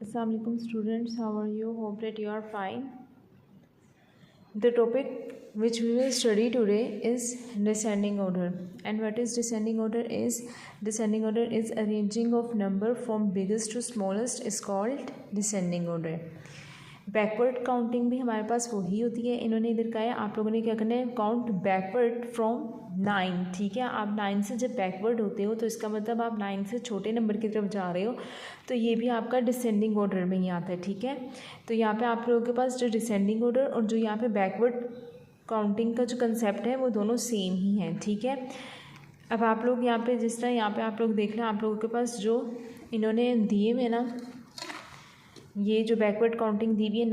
Assalamu alaikum students, how are you? Hope that you are fine. The topic which we will study today is descending order. And what is descending order is? Descending order is arranging of number from biggest to smallest is called descending order. Backward counting भी हमारे पास वही होती है. इन्होंने इधर कहा है आप लोगों ने क्या करना है, काउंट बैकवर्ड फ्रॉम 9. ठीक है, आप 9 से जब बैकवर्ड होते हो तो इसका मतलब आप 9 से छोटे नंबर की तरफ जा रहे हो, तो ये भी आपका डिसेंडिंग ऑर्डर में ही आता है. ठीक है, तो यहाँ पे आप लोगों के पास जो डिसेंडिंग ऑर्डर और जो यहाँ पे बैकवर्ड काउंटिंग का जो कंसेप्ट है वो दोनों सेम ही हैं. ठीक है, अब आप लोग यहाँ पे जिस तरह यहाँ पे आप लोग देख लें, आप लोगों के पास जो इन्होंने दिए हुए ना, ये जो बैकवर्ड काउंटिंग दी हुई है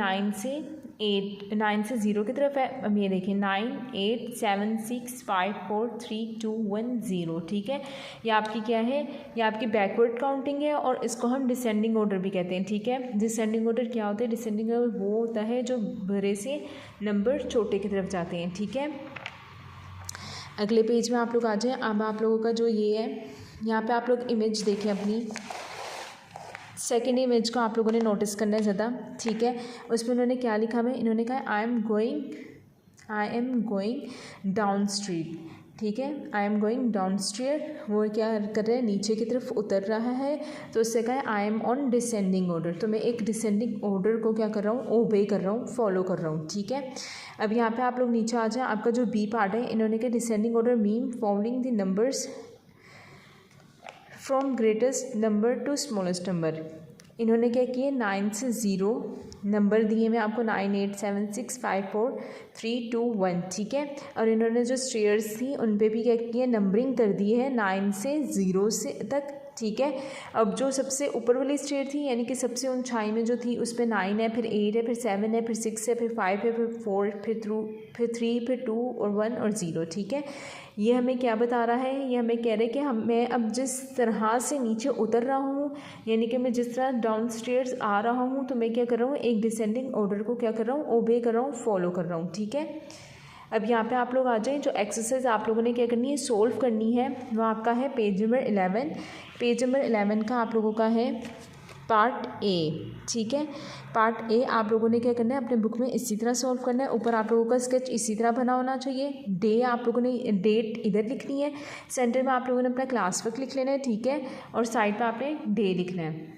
9 से 0 की तरफ है. अब ये देखिए 9 8 7 6 5 4 3 2 1 0. ठीक है, ये आपकी क्या है, ये आपकी बैकवर्ड काउंटिंग है और इसको हम डिसेंडिंग ऑर्डर भी कहते हैं. ठीक है, डिसेंडिंग ऑर्डर क्या होता है? डिसेंडिंग ऑर्डर वो होता है जो बड़े से नंबर छोटे की तरफ जाते हैं. ठीक है, अगले पेज में आप लोग आ जाएं. अब आप लोगों का जो ये है, यहाँ पे आप लोग इमेज देखें अपनी सेकेंड इमेज को आप लोगों ने नोटिस करना है ज़्यादा. ठीक है, उसमें उन्होंने क्या लिखा है, इन्होंने कहा I am going down street. ठीक है, I am going down street, वो क्या कर रहे हैं, नीचे की तरफ उतर रहा है. तो उससे कहा है I am on descending order, तो मैं एक डिसेंडिंग ऑर्डर को क्या कर रहा हूँ, ओबे कर रहा हूँ, फॉलो कर रहा हूँ. ठीक है, अब यहाँ पे आप लोग नीचे आ जाए. आपका जो बी पार्ट है, इन्होंने कहा descending order mean following the numbers from greatest number two smallest number. इन्होंने क्या किए, 9 से 0 नंबर दिए मैं आपको 9 8 7 6 5 4 3 2 1. ठीक है, और इन्होंने जो स्टेयर्स थी उन पे भी क्या किया, नंबरिंग कर दी है 9 से 0 से तक. ठीक है, अब जो सबसे ऊपर वाली स्टेयर थी, यानी कि सबसे ऊंचाई में जो थी, उस पर 9 है, फिर 8 है, फिर 7 है, फिर 6 है, फिर 5 है, फिर 4, फिर 3, फिर 2 और 1 और 0. ठीक है, ये हमें क्या बता रहा है, ये हमें कह रहे हैं कि मैं अब जिस तरह से नीचे उतर रहा हूँ, यानी कि मैं जिस तरह डाउन स्टेयर्स आ रहा हूँ, तो मैं क्या कर रहा हूँ, एक डिसेंडिंग ऑर्डर को क्या कर रहा हूँ, ओबे कर रहा हूँ, फॉलो कर रहा हूँ. ठीक है, अब यहाँ पे आप लोग आ जाएं. जो एक्सरसाइज आप लोगों ने क्या करनी है, सोल्व करनी है, वो आपका है पेज नंबर 11. पेज नंबर 11 का आप लोगों का है पार्ट ए. ठीक है, पार्ट ए आप लोगों ने क्या करना है, अपने बुक में इसी तरह सॉल्व करना है. ऊपर आप लोगों का स्केच इसी तरह बना होना चाहिए. डे आप लोगों ने डेट इधर लिखनी है, सेंटर में आप लोगों ने अपना क्लास वर्क लिख लेना है. ठीक है, और साइड पर आपने डे लिखना है.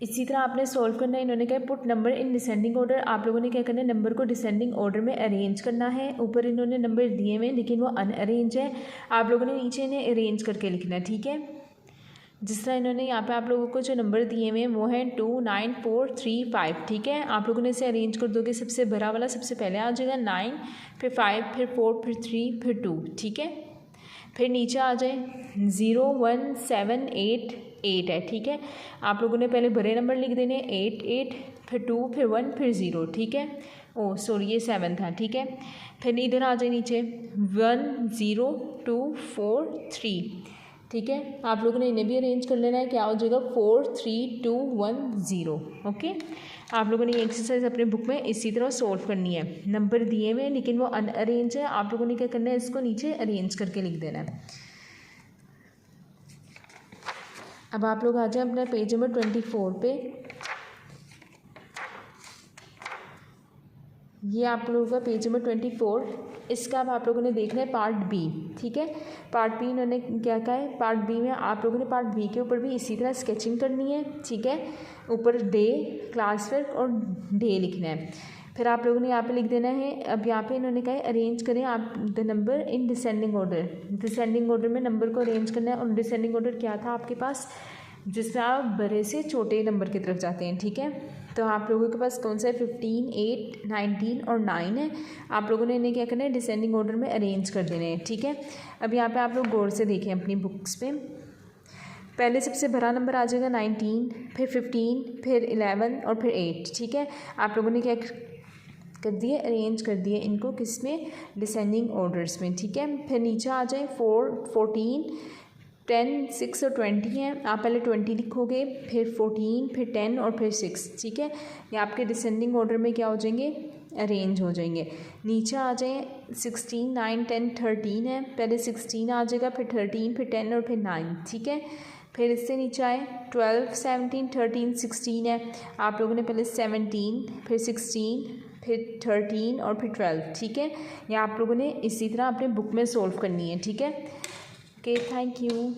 इसी तरह आपने सॉल्व करना है. इन्होंने कहा put number in descending order. आप लोगों ने क्या करना है, नंबर को डिसेंडिंग ऑर्डर में अरेंज करना है. ऊपर इन्होंने नंबर दिए हुए लेकिन वो अनअरेंज है, आप लोगों ने नीचे इन्हें अरेंज करके लिखना है. ठीक है, जिस तरह इन्होंने यहाँ पे आप लोगों को जो नंबर दिए हुए हैं वो है 2 9 4 3 5. ठीक है, आप लोगों ने इसे अरेंज कर दोगे. सबसे बड़ा वाला सबसे पहले आ जाएगा 9, फिर 5, फिर 4, फिर 3, फिर 2. ठीक है, फिर नीचे आ जाए 0 1 7 8 है. ठीक है, आप लोगों ने पहले बड़े नंबर लिख देने 8 8, फिर 2, फिर 1, फिर 0. ठीक है, ओ सॉरी ये 7 था. ठीक है, फिर इधर आ जाए नीचे 1 0 2 4 3. ठीक है, आप लोगों ने इन्हें भी अरेंज कर लेना है. क्या हो जाएगा 4 3 2 1 0. ओके, आप लोगों ने ये एक्सरसाइज अपने बुक में इसी तरह सॉल्व करनी है. नंबर दिए हुए लेकिन वो अनअरेंज है, आप लोगों ने क्या करना है, इसको नीचे अरेंज करके लिख देना है. अब आप लोग आ जाए अपना पेज नंबर 24 पे. ये आप लोगों का पेज नंबर 24. इसका अब आप लोगों ने देखना है पार्ट बी. ठीक है, पार्ट बी इन्होंने क्या कहा है, पार्ट बी में आप लोगों ने पार्ट बी के ऊपर भी इसी तरह स्केचिंग करनी है. ठीक है, ऊपर डे, क्लास वर्क और डे लिखना है. फिर आप लोगों ने यहाँ पे लिख देना है. अब यहाँ पे इन्होंने कहा है अरेंज करें आप the number in descending order. Descending order में नंबर को अरेंज करना है. और डिसेंडिंग ऑर्डर क्या था आपके पास, जिसमें आप बड़े से छोटे नंबर की तरफ जाते हैं. ठीक है, तो आप लोगों के पास कौन सा है, 15 8 19 और 9 है. आप लोगों ने इन्हें क्या करना है, डिसेंडिंग ऑर्डर में अरेंज कर देने हैं. ठीक है, अब यहाँ पे आप लोग गौर से देखें अपनी बुक्स पे. पहले सबसे बड़ा नंबर आ जाएगा 19, फिर 15, फिर 11 और फिर 8. ठीक है, आप लोगों ने क्या कर दिए, अरेंज कर दिए इनको किस में, डिसेंडिंग ऑर्डर्स में. ठीक है, फिर नीचे आ जाए 4 14 10 6 और 20 हैं. आप पहले 20 लिखोगे, फिर 14, फिर 10 और फिर 6. ठीक है, ये आपके डिसेंडिंग ऑर्डर में क्या हो जाएंगे, अरेंज हो जाएंगे. नीचे आ जाए 16 9 10 13 है. पहले 16 आ जाएगा, फिर 13, फिर 10 और फिर 9. ठीक है, फिर इससे नीचे आए 12, 17, 13, 16 है। आप लोगों ने पहले 17, फिर 16, फिर 13 और फिर 12, ठीक है। या आप लोगों ने इसी तरह अपने बुक में सॉल्व करनी है, ठीक है। Okay, thank you.